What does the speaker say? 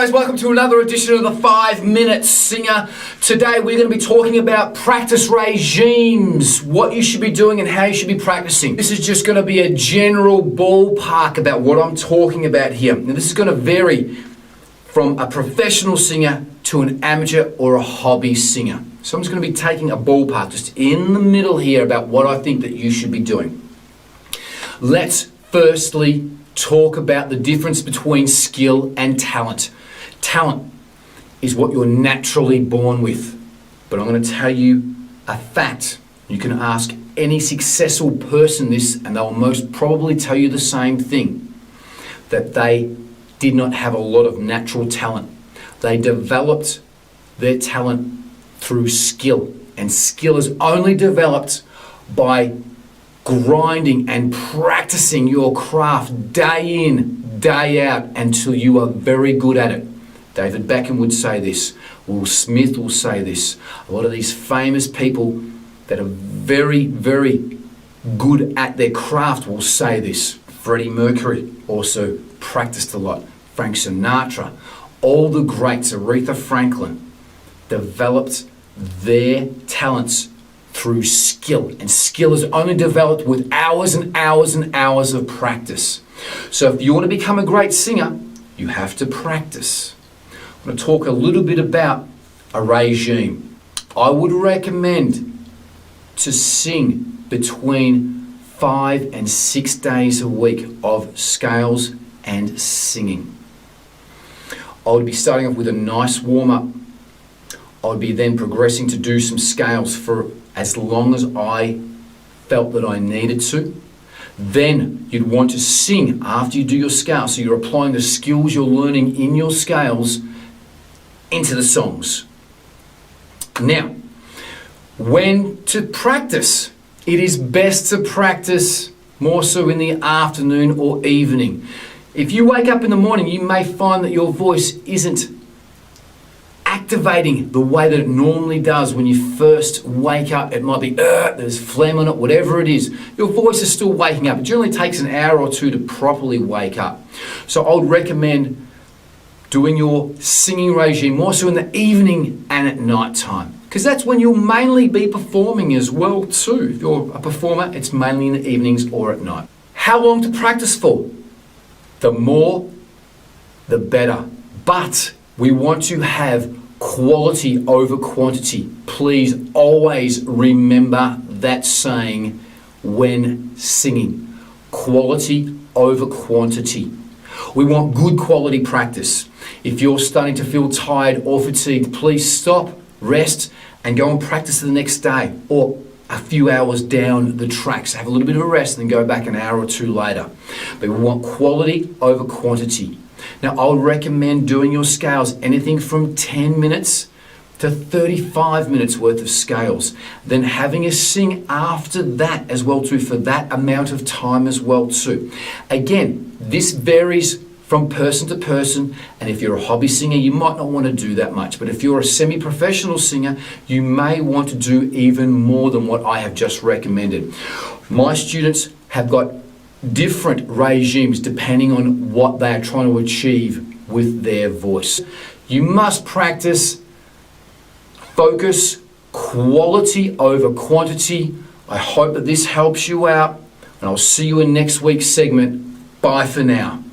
guys, welcome to another edition of the 5 Minute Singer. Today we're going to be talking about practice regimes, what you should be doing and how you should be practicing. This is just going to be a general ballpark about what I'm talking about here. Now this is going to vary from a professional singer to an amateur or a hobby singer. So I'm just going to be taking a ballpark just in the middle here about what I think that you should be doing. Let's firstly talk about the difference between skill and talent. Talent is what you're naturally born with. But I'm going to tell you a fact. You can ask any successful person this and they'll most probably tell you the same thing. That they did not have a lot of natural talent. They developed their talent through skill. And skill is only developed by grinding and practicing your craft day in, day out until you are very good at it. David Beckham would say this. Will Smith will say this. A lot of these famous people that are very, very good at their craft will say this. Freddie Mercury also practiced a lot. Frank Sinatra. All the greats, Aretha Franklin, developed their talents through skill, and skill is only developed with hours and hours and hours of practice. So if you want to become a great singer, you have to practice. I'm going to talk a little bit about a regime. I would recommend to sing between 5 and 6 days a week of scales and singing. I would be starting off with a nice warm-up. I would be then progressing to do some scales for as long as I felt that I needed to. Then you'd want to sing after you do your scales. So you're applying the skills you're learning in your scales into the songs. Now, when to practice? It is best to practice more so in the afternoon or evening. If you wake up in the morning, you may find that your voice isn't activating the way that it normally does when you first wake up. It might be, there's phlegm on it, whatever it is. Your voice is still waking up. It generally takes an hour or two to properly wake up. So I would recommend doing your singing regime more so in the evening and at night time, because that's when you'll mainly be performing as well too. If you're a performer, it's mainly in the evenings or at night. How long to practice for? The more, the better. But we want to have quality over quantity. Please always remember that saying when singing. Quality over quantity. We want good quality practice. If you're starting to feel tired or fatigued, please stop, rest, and go and practice the next day or a few hours down the track. So have a little bit of a rest and then go back an hour or two later. But we want quality over quantity. Now, I would recommend doing your scales anything from 10 minutes to 35 minutes worth of scales. Then having a sing after that as well too, for that amount of time as well too. Again, this varies from person to person, and if you're a hobby singer, you might not want to do that much. But if you're a semi-professional singer, you may want to do even more than what I have just recommended. My students have got different regimes depending on what they are trying to achieve with their voice. You must practice, focus, quality over quantity. I hope that this helps you out, and I'll see you in next week's segment. Bye for now.